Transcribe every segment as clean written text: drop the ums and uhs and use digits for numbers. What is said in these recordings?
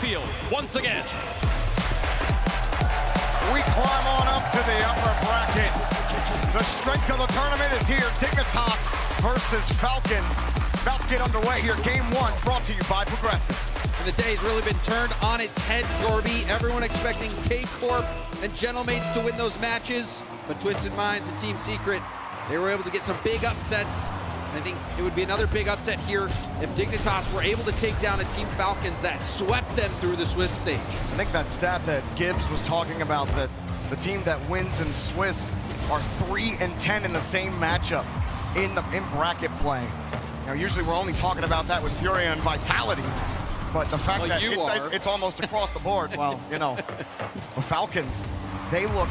field once again. We climb on up to the upper bracket. The strength of the tournament is here. Dignitas versus Falcons. About to get underway here. Game 1 brought to you by Progressive. And the day's really been turned on its head, Jorby. Everyone expecting K-Corp and Gentlemates to win those matches. But Twisted Minds and Team Secret, they were able to get some big upsets. And I think it would be another big upset here if Dignitas were able to take down a Team Falcons that swept them through the Swiss stage. I think that stat that Gibbs was talking about, that the team that wins in Swiss are 3-10 in the same matchup in bracket play. You know, usually we're only talking about that with Furia and Vitality, but the fact that it's almost across the board. Well, you know, the Falcons, they look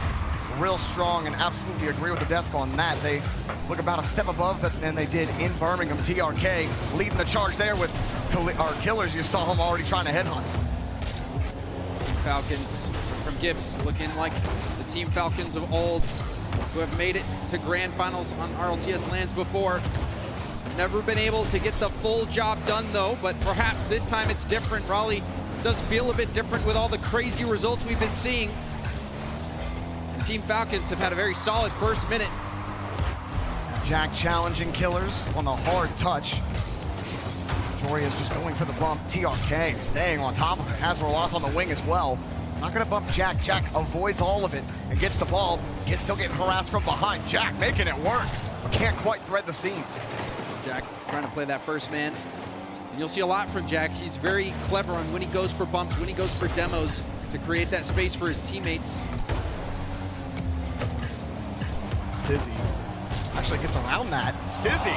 real strong, and absolutely agree with the desk on that. They look about a step above than they did in Birmingham. TRK leading the charge there with our Killers. You saw him already trying to headhunt. Falcons from Gibbs looking like the Team Falcons of old, who have made it to grand finals on RLCS lands before. Never been able to get the full job done though, but perhaps this time it's different. Raleigh does feel a bit different with all the crazy results we've been seeing. And Team Falcons have had a very solid first minute. Jack challenging Killers on the hard touch. Joria's just going for the bump. TRK staying on top of it. Has Roas on the wing as well. Not gonna bump Jack. Jack avoids all of it and gets the ball. He's still getting harassed from behind. Jack making it work, but can't quite thread the seam. Jack trying to play that first man. And you'll see a lot from Jack. He's very clever on when he goes for bumps, when he goes for demos to create that space for his teammates. Stizzy actually gets around that. Stizzy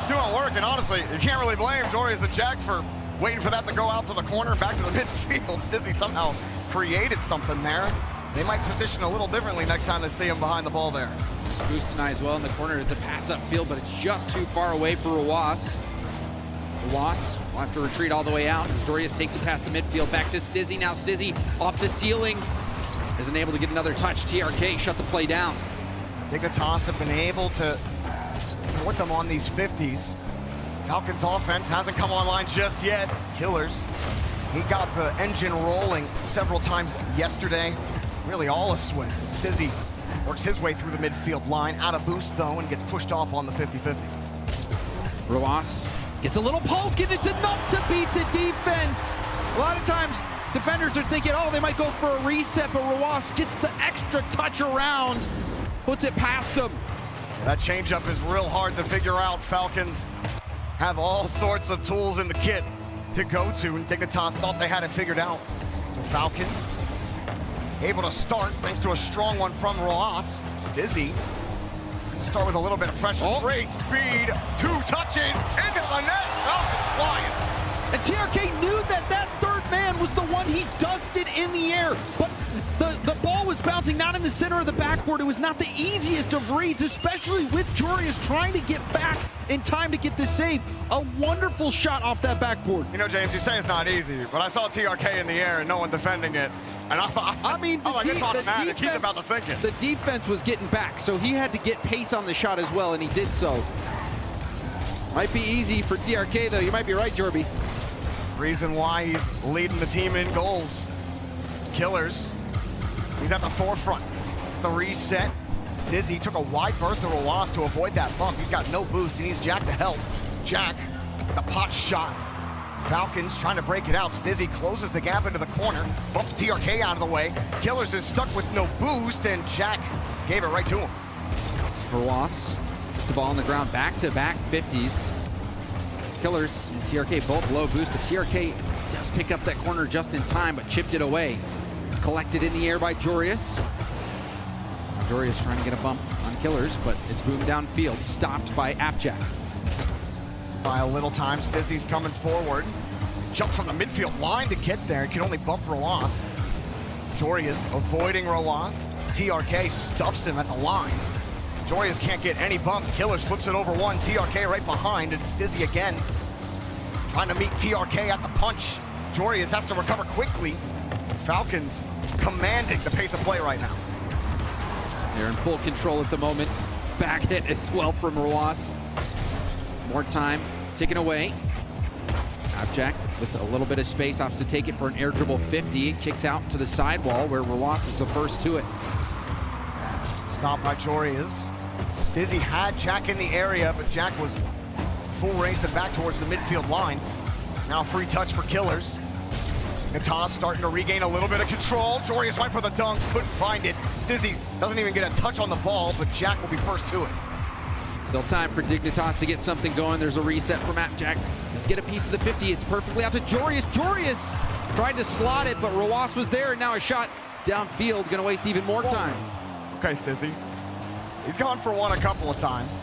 doing work, and honestly, you can't really blame Jorias and Jack for waiting for that to go out to the corner, back to the midfield. Stizzy somehow created something there. They might position a little differently next time they see him behind the ball there. Boostin' as well in the corner is a pass upfield, but it's just too far away for Roas. Roas will have to retreat all the way out. Jorias takes it past the midfield, back to Stizzy. Now Stizzy off the ceiling, isn't able to get another touch. TRK shut the play down. Dignitas have been able to thwart them on these 50s. Falcons offense hasn't come online just yet. Killers, he got the engine rolling several times yesterday. Really all of Swiss. Stizzy works his way through the midfield line, out of boost though, and gets pushed off on the 50-50. Roas gets a little poke, and it's enough to beat the defense. A lot of times defenders are thinking, oh, they might go for a reset, but Roas gets the extra touch around, puts it past him. That changeup is real hard to figure out. Falcons have all sorts of tools in the kit to go to, and Dignitas thought they had it figured out. So Falcons able to start thanks to a strong one from Roas. Stizzy start with a little bit of pressure. Oh. Great speed, 2 touches into the net. Falcons flying. And TRK knew that that third man was the one he dusted in the air, but the ball was bouncing not in the center of the backboard. It was not the easiest of reads, especially with Jorias trying to get back in time to get the save. A wonderful shot off that backboard. You know, James, you say it's not easy, but I saw TRK in the air and no one defending it. And I thought, he's about to sink it. The defense was getting back, so he had to get pace on the shot as well, and he did so. Might be easy for TRK, though. You might be right, Jorby. Reason why he's leading the team in goals. Killers, he's at the forefront. The reset. Stizzy took a wide berth to Roas to avoid that bump. He's got no boost. He needs Jack to help. Jack with a pot shot. Falcons trying to break it out. Stizzy closes the gap into the corner, bumps TRK out of the way. Killers is stuck with no boost, and Jack gave it right to him. Roas, the ball on the ground, back-to-back 50s. Killers and TRK both low boost, but TRK does pick up that corner just in time, but chipped it away. Collected in the air by Jorias. Jorias trying to get a bump on Killers, but it's boomed downfield, stopped by Appjack. By a little time, Stizzy's coming forward. Jumps from the midfield line to get there. He can only bump Roas. Jorias avoiding Roas. TRK stuffs him at the line. Jorias can't get any bumps. Killers flips it over one. TRK right behind, and Stizzy again trying to meet TRK at the punch. Jorias has to recover quickly. Falcons commanding the pace of play right now. They're in full control at the moment. Back hit as well from Roas. More time taken away. Jack with a little bit of space, opts to take it for an air dribble 50. It kicks out to the sidewall where Roas is the first to it. Stopped by Jorias. Stizzy had Jack in the area, but Jack was full racing back towards the midfield line. Now free touch for Killers. Dignitas starting to regain a little bit of control. Jorias went for the dunk, couldn't find it. Stizzy doesn't even get a touch on the ball, but Jack will be first to it. Still time for Dignitas to get something going. There's a reset from Jack. Let's get a piece of the 50. It's perfectly out to Jorias. Jorias tried to slot it, but Roas was there, and now a shot downfield, gonna waste even more time. Okay, Stizzy. He's gone for one a couple of times.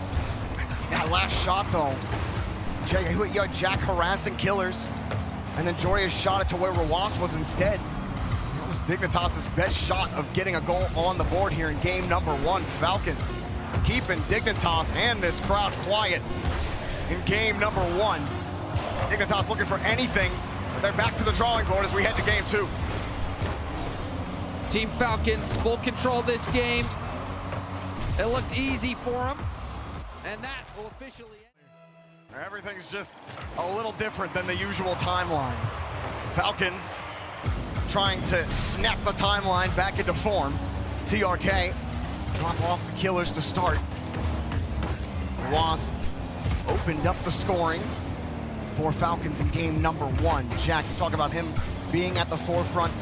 That last shot, though, you had Jack harassing Killers, and then Jorias shot it to where Roas was instead. That was Dignitas' best shot of getting a goal on the board here in game number 1. Falcons keeping Dignitas and this crowd quiet in game number 1. Dignitas looking for anything, but they're back to the drawing board as we head to game 2. Team Falcons, full control of this game. It looked easy for them, and that will officially end. Everything's just a little different than the usual timeline. Falcons trying to snap the timeline back into form. TRK drop off the Killers to start. Wasp opened up the scoring for Falcons in game number 1. Jack, you talk about him being at the forefront,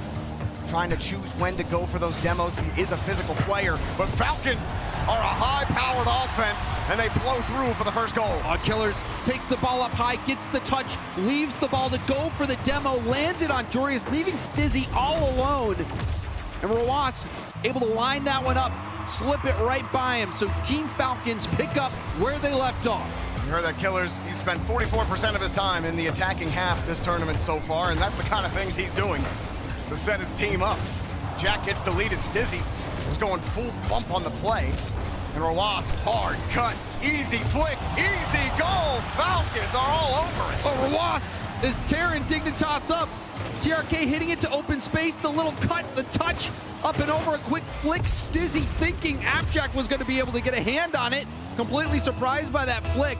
trying to choose when to go for those demos. He is a physical player, but Falcons are a high-powered offense, and they blow through for the first goal. Killers takes the ball up high, gets the touch, leaves the ball to go for the demo, lands it on Jorias, leaving Stizzy all alone. And Roas able to line that one up, slip it right by him, so Team Falcons pick up where they left off. You heard that Killers, he spent 44% of his time in the attacking half this tournament so far, and that's the kind of things he's doing to set his team up. Jack gets deleted. Stizzy was going full bump on the play. And Roas, hard cut, easy flick, easy goal. Falcons are all over it. Oh, Roas is tearing Dignitas up. TRK hitting it to open space, the little cut, the touch, up and over, a quick flick. Stizzy thinking Jack was going to be able to get a hand on it. Completely surprised by that flick.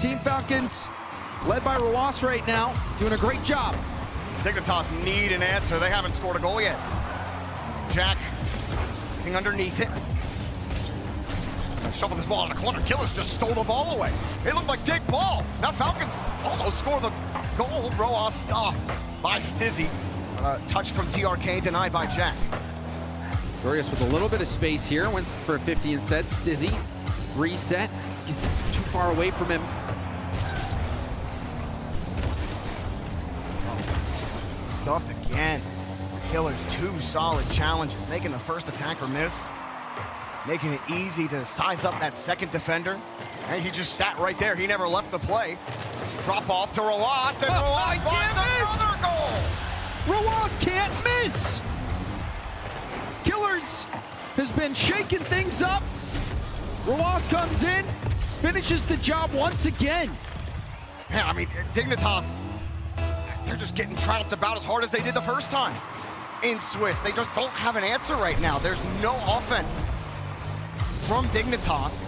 Team Falcons, led by Roas right now, doing a great job. Dignitas need an answer. They haven't scored a goal yet. Jack hitting underneath it. Shuffle this ball in the corner. Killers just stole the ball away. It looked like dig ball. Now Falcons almost score the goal. Roas stopped by Stizzy. Touch from TRK denied by Jack. Jorias with a little bit of space here. Went for a 50 instead. Stizzy reset. Gets too far away from him. Stuffed again. Killers, 2 solid challenges, making the first attacker miss, making it easy to size up that second defender. And he just sat right there. He never left the play. Drop off to Roas, and Roas finds another goal. Roas can't miss. Killers has been shaking things up. Roas comes in, finishes the job once again. Man, I mean, Dignitas, they're just getting trounced about as hard as they did the first time in Swiss. They just don't have an answer right now. There's no offense from Dignitas.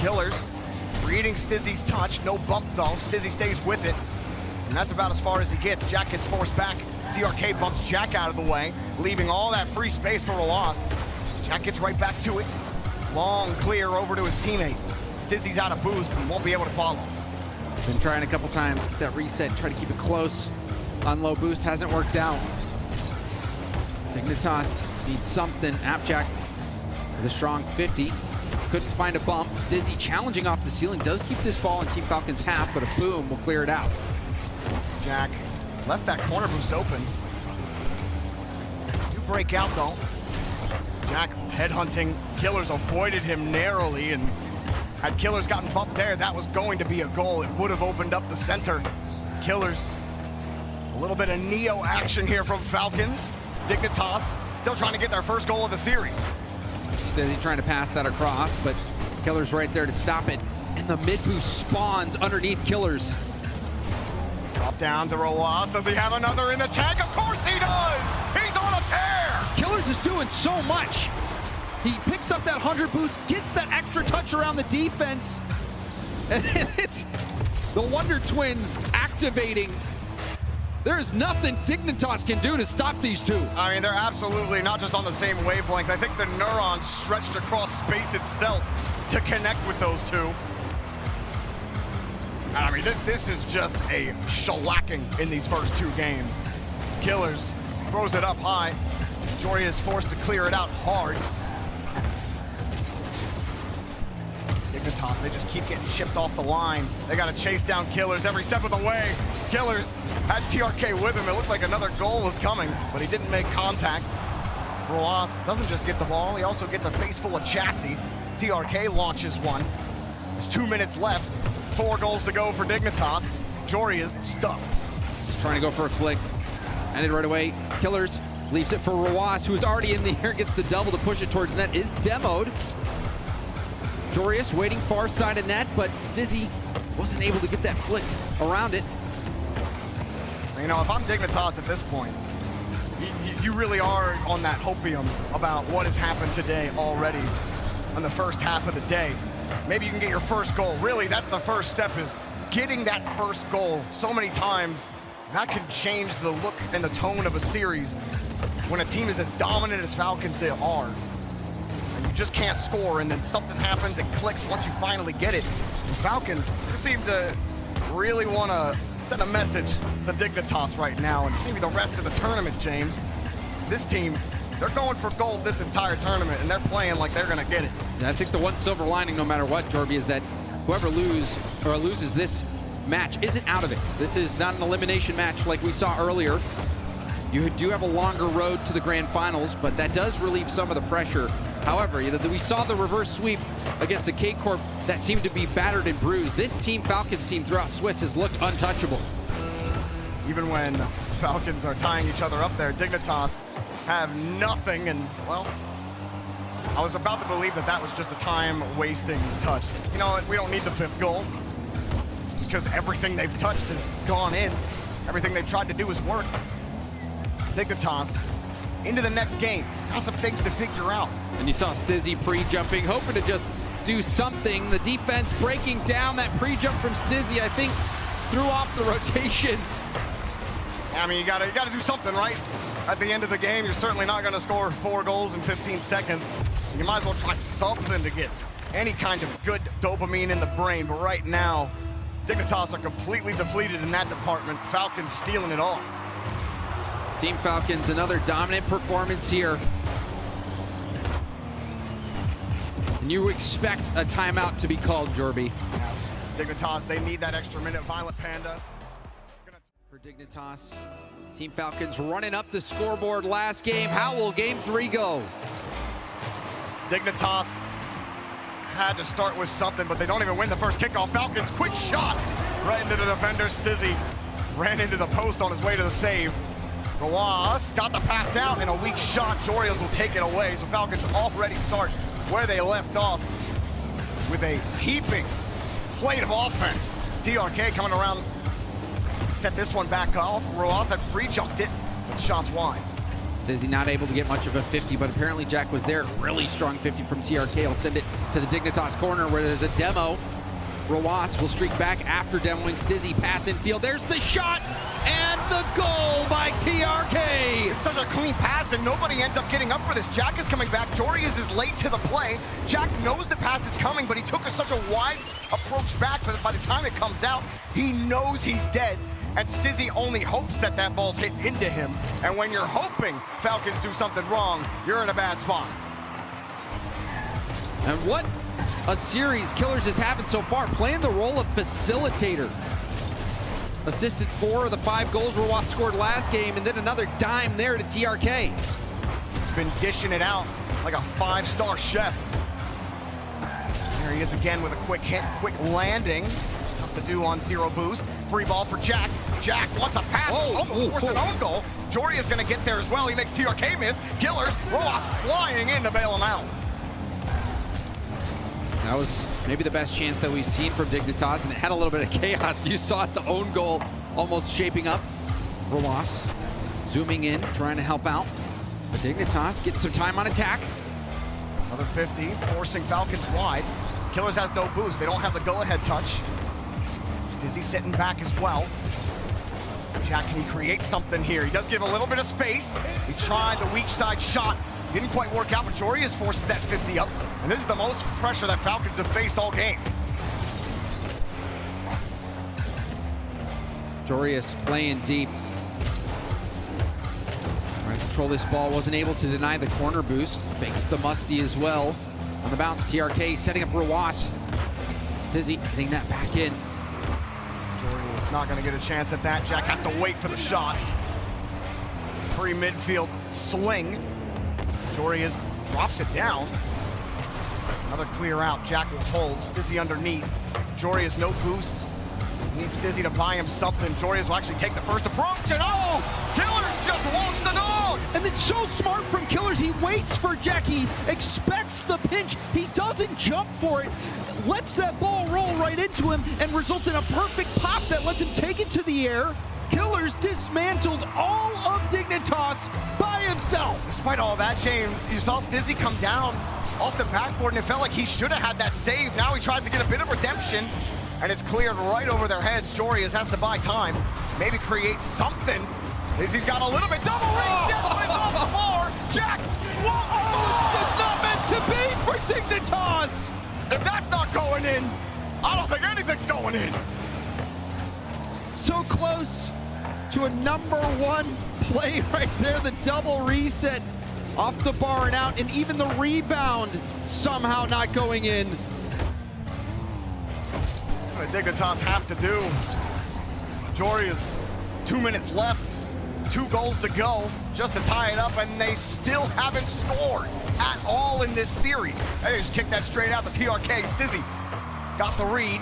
Killers reading Stizzy's touch. No bump, though. Stizzy stays with it, and that's about as far as he gets. Jack gets forced back. TRK bumps Jack out of the way, leaving all that free space for Roas. Jack gets right back to it. Long clear over to his teammate. Stizzy's out of boost and won't be able to follow. Been trying a couple times to get that reset, try to keep it close. On low boost, hasn't worked out. Dignitas needs something. Jack with a strong 50. Couldn't find a bump. Stizzy challenging off the ceiling. Does keep this ball in Team Falcons half, but a boom will clear it out. Jack left that corner boost open. You break out, though. Jack headhunting. Killers avoided him narrowly, and had Killers gotten bumped there, that was going to be a goal. It would have opened up the center. Killers, a little bit of Neo action here from Falcons. Dignitas still trying to get their first goal of the series. Stizzy trying to pass that across, but Killers right there to stop it. And the mid boost spawns underneath Killers. Drop down to Roas. Does he have another in the tag? Of course he does! He's on a tear! Killers is doing so much. He picks up that 100 boost, gets that extra touch around the defense. And it's The Wonder Twins activating. There's nothing Dignitas can do to stop these two. I mean, they're absolutely not just on the same wavelength. I think the neurons stretched across space itself to connect with those two. I mean, this is just a shellacking in these first two games. Killers throws it up high. Jory is forced to clear it out hard. Dignitas, they just keep getting chipped off the line. They got to chase down Killers every step of the way. Killers had TRK with him. It looked like another goal was coming, but he didn't make contact. Roas doesn't just get the ball, he also gets a face full of chassis. TRK launches one. There's 2 minutes left. 4 goals to go for Dignitas. Jory is stuffed. Just trying to go for a flick. Ended right away. Killers leaves it for Roas, who's already in the air, gets the double to push it towards net, is demoed. Jorius waiting far side of net, but Stizzy wasn't able to get that flick around it. You know, if I'm Dignitas at this point, you really are on that hopium about what has happened today already on the first half of the day. Maybe you can get your first goal. Really, that's the first step, is getting that first goal. So many times, that can change the look and the tone of a series when a team is as dominant as Falcons are. And you just can't score, and then something happens, it clicks once you finally get it. And Falcons seem to really want to send a message to Dignitas right now, and maybe the rest of the tournament, James. This team, they're going for gold this entire tournament, and they're playing like they're gonna get it. And I think the one silver lining, no matter what, Jorby, is that whoever loses this match isn't out of it. This is not an elimination match like we saw earlier. You do have a longer road to the grand finals, but that does relieve some of the pressure. However, we saw the reverse sweep against a K-Corp that seemed to be battered and bruised. This team, Falcons team throughout Swiss, has looked untouchable. Even when Falcons are tying each other up there, Dignitas have nothing, and, well, I was about to believe that that was just a time-wasting touch. You know what, we don't need the 5th goal, just because everything they've touched has gone in. Everything they've tried to do has worked. Dignitas into the next game. Got some things to figure out. And you saw Stizzy pre-jumping, hoping to just do something. The defense breaking down that pre-jump from Stizzy, I think, threw off the rotations. I mean, you gotta do something, right? At the end of the game, you're certainly not gonna score 4 goals in 15 seconds. You might as well try something to get any kind of good dopamine in the brain. But right now, Dignitas are completely depleted in that department. Falcons stealing it all. Team Falcons, another dominant performance here. And you expect a timeout to be called, Jorby. Yeah. Dignitas, they need that extra minute. Violent Panda. For Dignitas, Team Falcons running up the scoreboard last game. How will game 3 go? Dignitas had to start with something, but they don't even win the first kickoff. Falcons, quick shot right into the defender. Stizzy ran into the post on his way to the save. Roas got the pass out, and a weak shot. Jorios will take it away, so Falcons already start where they left off with a heaping plate of offense. TRK coming around, set this one back off. Roas had pre-jumped it, but shots wide. Stizzy not able to get much of a 50, but apparently Jack was there. Really strong 50 from TRK. He'll send it to the Dignitas corner where there's a demo. Roas will streak back after demoing. Stizzy pass in field. There's the shot and the goal by TRK. It's such a clean pass, and nobody ends up getting up for this. Jack is coming back. Jorius is late to the play. Jack knows the pass is coming, but he took such a wide approach back, but by the time it comes out, he knows he's dead. And Stizzy only hopes that that ball's hit into him. And when you're hoping Falcons do something wrong, you're in a bad spot. And what a series Killers is having so far, playing the role of facilitator. Assisted 4 of the 5 goals Roas scored last game, and then another dime there to TRK. He's been dishing it out like a 5-star chef. There he is again with a quick hit, quick landing. Tough to do on 0 boost. Free ball for Jack. Jack wants a pass. Almost forced an own goal. Jory is gonna get there as well. He makes TRK miss. Killers, Roas flying in to bail him out. That was maybe the best chance that we've seen from Dignitas, and it had a little bit of chaos. You saw it, the own goal almost shaping up. Roas zooming in, trying to help out. But Dignitas getting some time on attack. Another 50, forcing Falcons wide. Killers has no boost. They don't have the go-ahead touch. Stizzy sitting back as well. Jack, can he create something here? He does give a little bit of space. He tried the weak side shot. Didn't quite work out, but Jorius forces that 50 up. And this is the most pressure that Falcons have faced all game. Jorius playing deep. Trying to control this ball, wasn't able to deny the corner boost. Fakes the musty as well. On the bounce, TRK setting up Rawas. Stizzy hitting that back in. Jorius not gonna get a chance at that. Jack has to wait for the shot. Free midfield swing. Jorius drops it down. Another clear out. Jack will hold. Stizzy underneath. Jorius no boosts. Needs Stizzy to buy him something. Jorius will actually take the first approach, and oh! Killers just launched the dog! And it's so smart from Killers. He waits for Jack. He expects the pinch. He doesn't jump for it. Lets that ball roll right into him and results in a perfect pop that lets him take it to the air. Killers dismantled all of Dignitas by himself. Despite all that, James, you saw Stizzy come down off the backboard, and it felt like he should have had that save. Now he tries to get a bit of redemption, and it's cleared right over their heads. Jorius has to buy time, maybe create something. He's got a little bit double reach, but it's off the floor. Jack, whoa! Oh, it's just not meant to be for Dignitas. If that's not going in, I don't think anything's going in. So close to a #1 play right there. The double reset off the bar and out, and even the rebound somehow not going in. What Dignitas have to do. Jorius, 2 minutes left, 2 goals to go, just to tie it up, and they still haven't scored at all in this series. They just kicked that straight out to TRK. Stizzy got the read.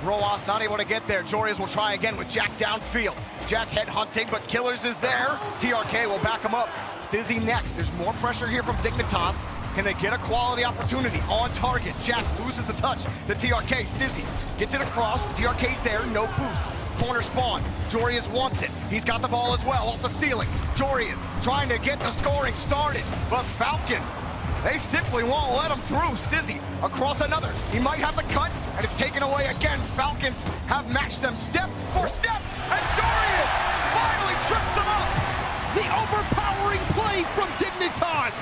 Roas not able to get there. Jorius will try again with Jack downfield. Jack head hunting, but Killers is there. TRK will back him up. Stizzy next. There's more pressure here from Dignitas. Can they get a quality opportunity on target? Jack loses the touch. The TRK, Stizzy gets it across. TRK's there, no boost. Corner spawn. Jorius wants it. He's got the ball as well off the ceiling. Jorius trying to get the scoring started, but Falcons, they simply won't let him through. Stizzy across another. He might have the cut, and it's taken away again. Falcons have matched them step for step, and Jorius finally trips them up. The overpowering play from Dignitas.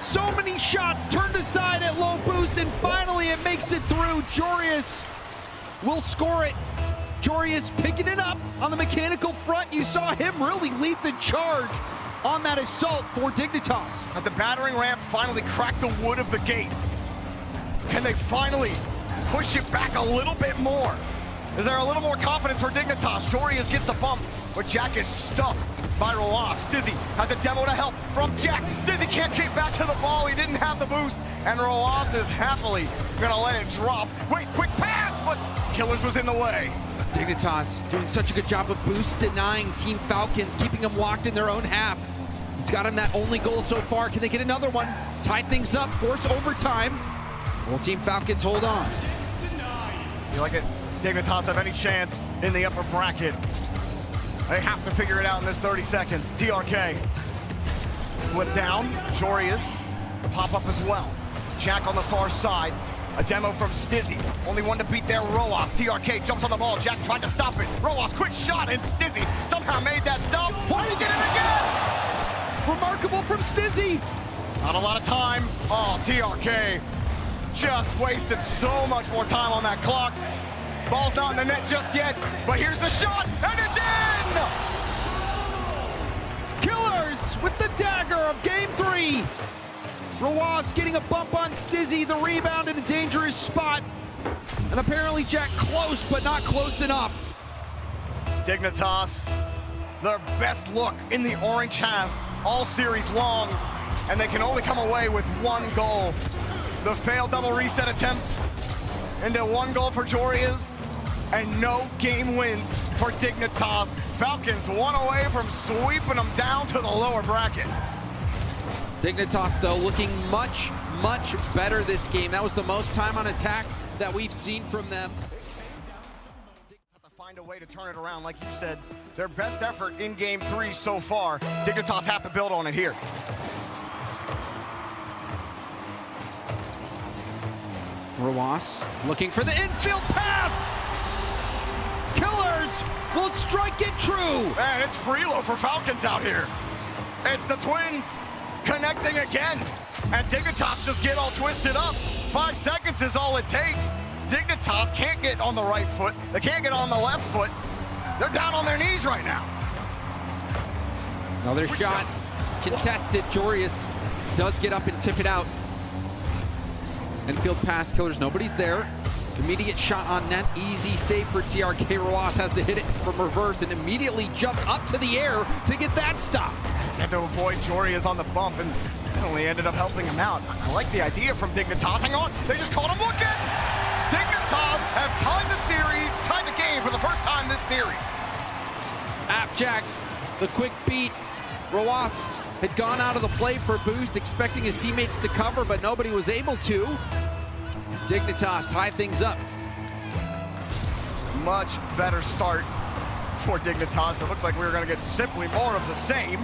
So many shots turned aside at low boost, and finally it makes it through. Jorius will score it. Jorius picking it up on the mechanical front. You saw him really lead the charge on that assault for Dignitas. As the battering ram finally cracked the wood of the gate, can they finally push it back a little bit more? Is there a little more confidence for Dignitas? Jorius gets the bump, but Jack is stuffed by Roas. Stizzy has a demo to help from Jack. Stizzy can't get back to the ball. He didn't have the boost, and Roas is happily gonna let it drop. Wait, quick pass, but Killers was in the way. Dignitas doing such a good job of boost denying Team Falcons, keeping them locked in their own half. It's got him that only goal so far. Can they get another one? Tie things up, force overtime. Will Team Falcons hold on? You like it? Dignitas have any chance in the upper bracket? They have to figure it out in this 30 seconds. TRK, flip down, Jorius, pop up as well. Jack on the far side, a demo from Stizzy. Only one to beat there, Roas. TRK jumps on the ball, Jack tried to stop it. Roas, quick shot, and Stizzy somehow made that stop. Why did he get it again? Remarkable from Stizzy. Not a lot of time. Oh, TRK just wasted so much more time on that clock. Ball's not in the net just yet, but here's the shot, and it's in! Killers with the dagger of Game 3. Rawas getting a bump on Stizzy, the rebound in a dangerous spot. And apparently Jack close, but not close enough. Dignitas, their best look in the orange half all series long, and they can only come away with 1 goal. The failed double reset attempt into 1 goal for Jorius, and no game wins for Dignitas. Falcons 1 away from sweeping them down to the lower bracket. Dignitas, though, looking much, much better this game. That was the most time on attack that we've seen from them. Have to find a way to turn it around, like you said. Their best effort in Game 3 so far. Dignitas have to build on it here. Rawas looking for the infield pass. will strike it true. Man, it's Freelo for Falcons out here. It's the twins connecting again. And Dignitas just get all twisted up. 5 seconds is all it takes. Dignitas can't get on the right foot. They can't get on the left foot. They're down on their knees right now. Another shot contested. Jorius does get up and tip it out. Infield pass, Killers, nobody's there. Immediate shot on net, easy save for TRK. Roas has to hit it from reverse and immediately jumps up to the air to get that stop. Had to avoid Jorius on the bump and only ended up helping him out. I like the idea from Dignitas. Hang on, they just caught him looking. Dignitas have tied the game for the first time this series. Appjack, the quick beat. Roas had gone out of the play for a boost, expecting his teammates to cover, but nobody was able to. Dignitas tie things up. Much better start for Dignitas. It looked like we were gonna get simply more of the same.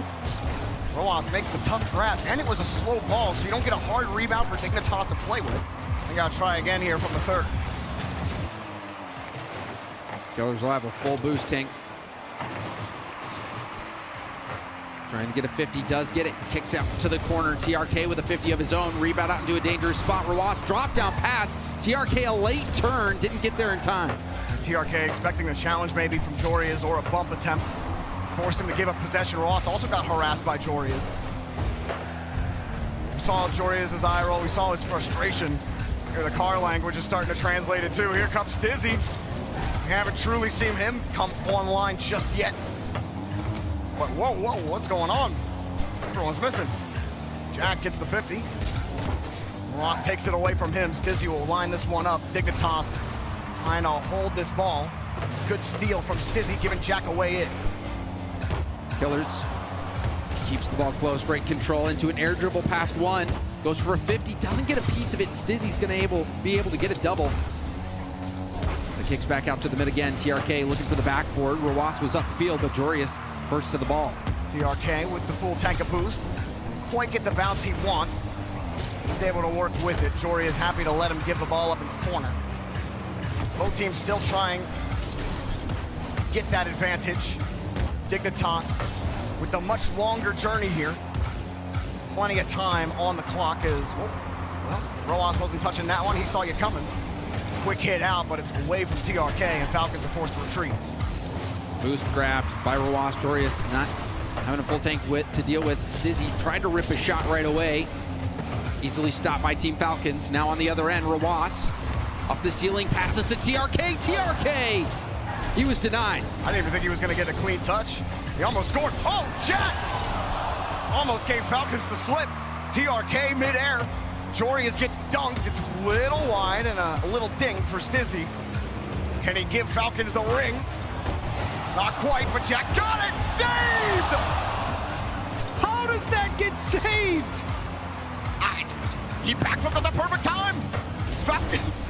Roas makes the tough grab, and it was a slow ball, so you don't get a hard rebound for Dignitas to play with. They gotta try again here from the third. Killers will have a full boost tank. Trying to get a 50, does get it, kicks out to the corner. TRK with a 50 of his own, rebound out into a dangerous spot. Roas drop down pass. TRK a late turn, didn't get there in time. TRK expecting a challenge maybe from Jorius or a bump attempt. Forced him to give up possession. Roas also got harassed by Jorius. We saw Jorius' eye roll, we saw his frustration. Here the car language is starting to translate it too. Here comes Stizzy. We haven't truly seen him come online just yet. But whoa, what's going on? Everyone's missing. Jack gets the 50. Ross takes it away from him. Stizzy will line this one up. Dignitas trying to hold this ball. Good steal from Stizzy, giving Jack away in. Killers keeps the ball close, great control into an air dribble past one. Goes for a 50, doesn't get a piece of it. Stizzy's gonna be able to get a double. The kicks back out to the mid again. TRK looking for the backboard. Roas was upfield, but Jorius first to the ball. TRK with the full tank of boost. Quite get the bounce he wants. He's able to work with it. Jory is happy to let him give the ball up in the corner. Both teams still trying to get that advantage. Dignitas with the much longer journey here. Plenty of time on the clock as, well, Roas wasn't touching that one. He saw you coming. Quick hit out, but it's away from TRK, and Falcons are forced to retreat. Boost grabbed by Roas. Jorius not having a full tank to deal with. Stizzy tried to rip a shot right away. Easily stopped by Team Falcons. Now on the other end, Roas off the ceiling, passes to TRK. TRK! He was denied. I didn't even think he was going to get a clean touch. He almost scored. Oh, Jack! Almost gave Falcons the slip. TRK midair. Jorius gets dunked. It's a little wide and a little ding for Stizzy. Can he give Falcons the ring? Not quite, but Jack's got it! Saved! How does that get saved? He backflipped at the perfect time. Falcons.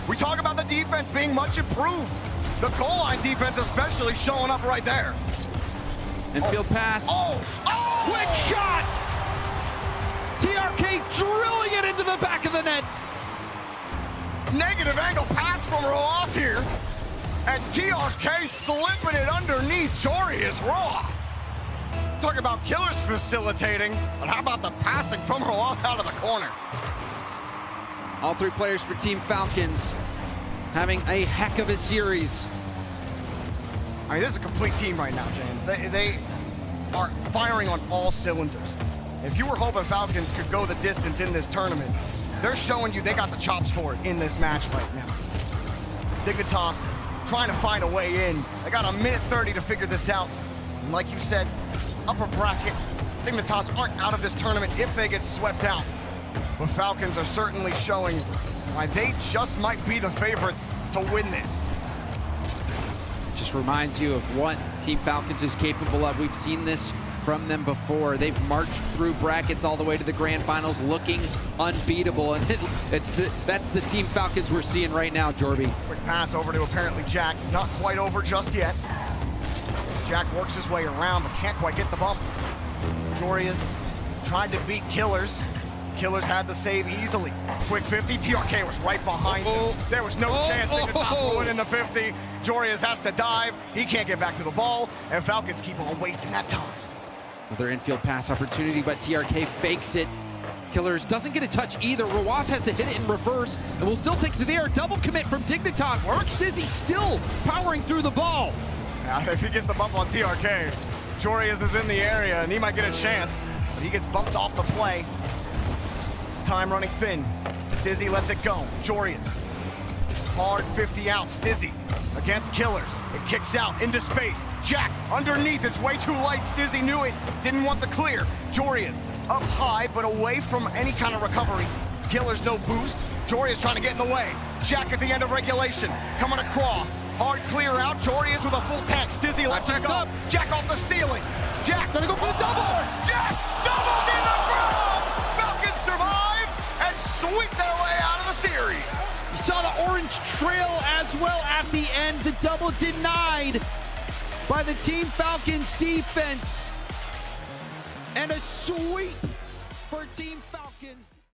We talk about the defense being much improved. The goal line defense especially showing up right there. Infield pass. Quick shot! TRK drilling it into the back of the net. Negative angle pass from Roas here. And TRK slipping it underneath Jorius Roas. Talk about Killers facilitating, but how about the passing from Roas out of the corner? All three players for Team Falcons having a heck of a series. I mean, this is a complete team right now, James. They are firing on all cylinders. If you were hoping Falcons could go the distance in this tournament, they're showing you they got the chops for it in this match right now. Dignitas trying to find a way in. They got a minute 30 to figure this out. And like you said, upper bracket, Dignitas aren't out of this tournament if they get swept out. But Falcons are certainly showing why they just might be the favorites to win this. Just reminds you of what Team Falcons is capable of. We've seen this from them before. They've marched through brackets all the way to the grand finals looking unbeatable, and that's the Team Falcons we're seeing right now, Jorby. Quick pass over to apparently Jack. Not quite over just yet. Jack works his way around, but can't quite get the bump. Jorius tried to beat Killers. Killers had the save easily. Quick 50, TRK was right behind him. There was no chance Dignitas would win in the 50. Jorius has to dive, he can't get back to the ball, and Falcons keep on wasting that time. Another infield pass opportunity, but TRK fakes it. Killers doesn't get a touch either. Rawas has to hit it in reverse, and will still take it to the air. Double commit from Dignitas. Sizzy still powering through the ball. Now, if he gets the bump on TRK, Jorius is in the area, and he might get a chance, but he gets bumped off the play. Time running thin. Stizzy lets it go. Jorius. Hard 50 out. Stizzy against Killers. It kicks out into space. Jack underneath. It's way too light. Stizzy knew it. Didn't want the clear. Jorius up high, but away from any kind of recovery. Killers no boost. Jorius trying to get in the way. Jack at the end of regulation. Coming across. Hard clear out. Jorius with a full tank. Stizzy lets it go. Up. Jack off the ceiling. Jack Gonna go for the double. Jack doubled in the ground. Falcons survive and sweep their way out of the series. You saw the orange trail as well at the end. The double denied by the Team Falcons defense. And a sweep for Team Falcons.